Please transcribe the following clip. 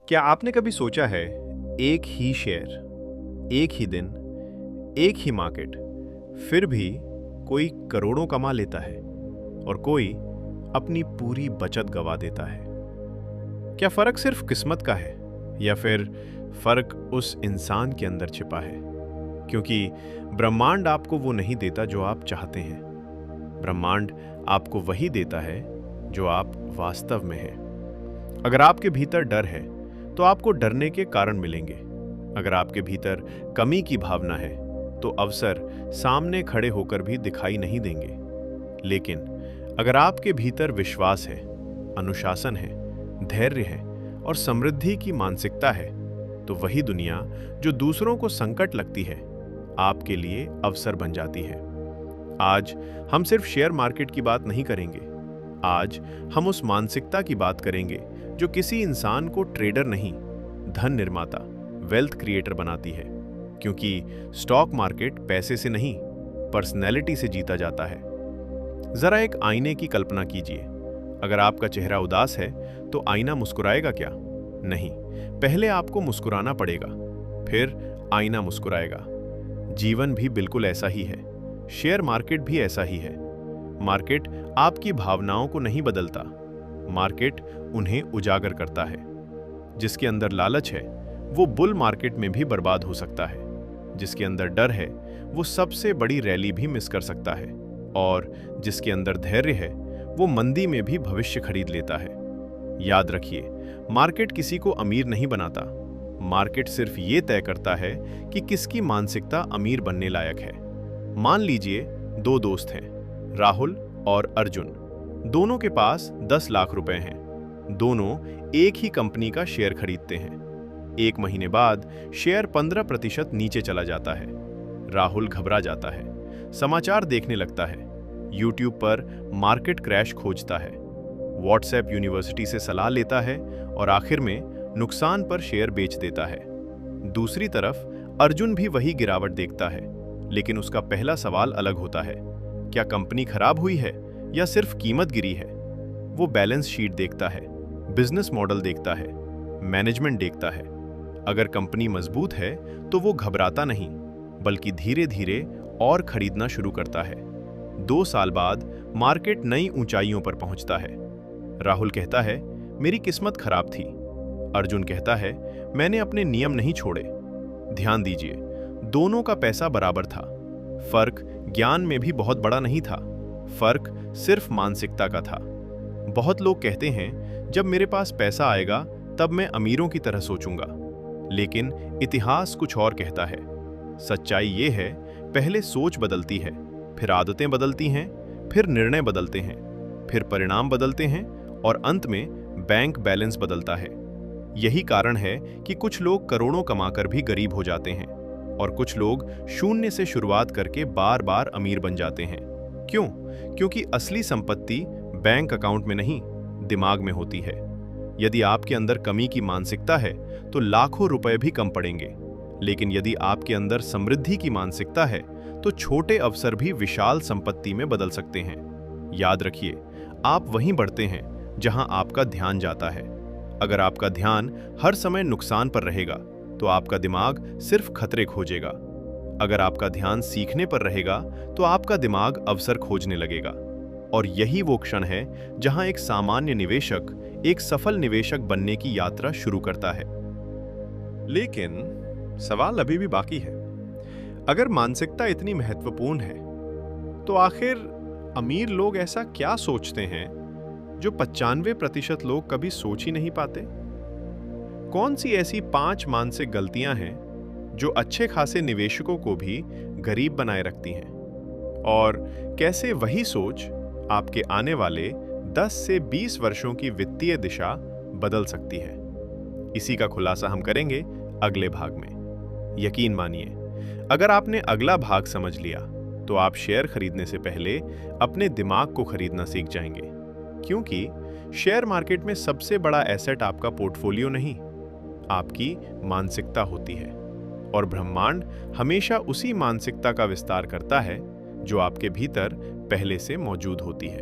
क्या आपने कभी सोचा है, एक ही शेयर, एक ही दिन, एक ही मार्केट, फिर भी कोई करोड़ों कमा लेता है और कोई अपनी पूरी बचत गंवा देता है? क्या फर्क सिर्फ किस्मत का है या फिर फर्क उस इंसान के अंदर छिपा है? क्योंकि ब्रह्मांड आपको वो नहीं देता जो आप चाहते हैं। ब्रह्मांड आपको वही देता है जो आप वास्तव में हैं। अगर आपके भीतर डर है तो आपको डरने के कारण मिलेंगे। अगर आपके भीतर कमी की भावना है तो अवसर सामने खड़े होकर भी दिखाई नहीं देंगे। लेकिन अगर आपके भीतर विश्वास है, अनुशासन है, धैर्य है और समृद्धि की मानसिकता है, तो वही दुनिया जो दूसरों को संकट लगती है, आपके लिए अवसर बन जाती है। आज हम सिर्फ शेयर मार्केट की बात नहीं करेंगे। आज हम उस मानसिकता की बात करेंगे जो किसी इंसान को ट्रेडर नहीं, धन निर्माता, वेल्थ क्रिएटर बनाती है। क्योंकि स्टॉक मार्केट पैसे से नहीं, पर्सनैलिटी से जीता जाता है। जरा एक आईने की कल्पना कीजिए। अगर आपका चेहरा उदास है तो आईना मुस्कुराएगा क्या? नहीं, पहले आपको मुस्कुराना पड़ेगा, फिर आईना मुस्कुराएगा। जीवन भी बिल्कुल ऐसा ही है। शेयर मार्केट भी ऐसा ही है। मार्केट आपकी भावनाओं को नहीं बदलता, मार्केट उन्हें उजागर करता है। जिसके अंदर लालच है वो बुल मार्केट में भी बर्बाद हो सकता है। जिसके अंदर डर है वो सबसे बड़ी रैली भी मिस कर सकता है। और जिसके अंदर धैर्य है वो मंदी में भी भविष्य खरीद लेता है। याद रखिए, मार्केट किसी को अमीर नहीं बनाता। मार्केट सिर्फ ये तय करता है कि किसकी मानसिकता अमीर बनने लायक है। मान लीजिए दो दोस्त हैं, राहुल और अर्जुन। दोनों के पास 10 लाख रुपए हैं। दोनों एक ही कंपनी का शेयर खरीदते हैं। एक महीने बाद शेयर 15% नीचे चला जाता है। राहुल घबरा जाता है, समाचार देखने लगता है, यूट्यूब पर मार्केट क्रैश खोजता है, व्हाट्सएप यूनिवर्सिटी से सलाह लेता है और आखिर में नुकसान पर शेयर बेच देता है। दूसरी तरफ अर्जुन भी वही गिरावट देखता है, लेकिन उसका पहला सवाल अलग होता है। क्या कंपनी खराब हुई है या सिर्फ कीमत गिरी है? वो बैलेंस शीट देखता है, बिजनेस मॉडल देखता है, मैनेजमेंट देखता है। अगर कंपनी मजबूत है तो वो घबराता नहीं, बल्कि धीरे धीरे और खरीदना शुरू करता है। 2 साल बाद मार्केट नई ऊंचाइयों पर पहुंचता है। राहुल कहता है, मेरी किस्मत खराब थी। अर्जुन कहता है, मैंने अपने नियम नहीं छोड़े। ध्यान दीजिए, दोनों का पैसा बराबर था। फर्क ज्ञान में भी बहुत बड़ा नहीं था, फर्क सिर्फ मानसिकता का था। बहुत लोग कहते हैं, जब मेरे पास पैसा आएगा तब मैं अमीरों की तरह सोचूंगा। लेकिन इतिहास कुछ और कहता है। सच्चाई ये है, पहले सोच बदलती है, फिर आदतें बदलती हैं, फिर निर्णय बदलते हैं, फिर परिणाम बदलते हैं और अंत में बैंक बैलेंस बदलता है। यही कारण है कि कुछ लोग करोड़ों कमाकर भी गरीब हो जाते हैं और कुछ लोग शून्य से शुरुआत करके बार बार अमीर बन जाते हैं। क्यों? क्योंकि असली संपत्ति बैंक अकाउंट में नहीं, दिमाग में होती है। यदि आपके अंदर कमी की मानसिकता है तो लाखों रुपए भी कम पड़ेंगे। लेकिन यदि आपके अंदर समृद्धि की मानसिकता है तो छोटे अवसर भी विशाल संपत्ति में बदल सकते हैं। याद रखिए, आप वहीं बढ़ते हैं जहां आपका ध्यान जाता है। अगर आपका ध्यान हर समय नुकसान पर रहेगा तो आपका दिमाग सिर्फ खतरे खोजेगा। अगर आपका ध्यान सीखने पर रहेगा तो आपका दिमाग अवसर खोजने लगेगा। और यही वो क्षण है जहां एक सामान्य निवेशक एक सफल निवेशक बनने की यात्रा शुरू करता है। लेकिन सवाल अभी भी बाकी है। अगर मानसिकता इतनी महत्वपूर्ण है तो आखिर अमीर लोग ऐसा क्या सोचते हैं जो 95% लोग कभी सोच ही नहीं पाते? कौन सी ऐसी 5 मानसिक गलतियां हैं जो अच्छे खासे निवेशकों को भी गरीब बनाए रखती हैं? और कैसे वही सोच आपके आने वाले 10 से 20 वर्षों की वित्तीय दिशा बदल सकती है? इसी का खुलासा हम करेंगे अगले भाग में। यकीन मानिए, अगर आपने अगला भाग समझ लिया तो आप शेयर खरीदने से पहले अपने दिमाग को खरीदना सीख जाएंगे। क्योंकि शेयर मार्केट में सबसे बड़ा एसेट आपका पोर्टफोलियो नहीं, आपकी मानसिकता होती है। और ब्रह्मांड हमेशा उसी मानसिकता का विस्तार करता है जो आपके भीतर पहले से मौजूद होती है।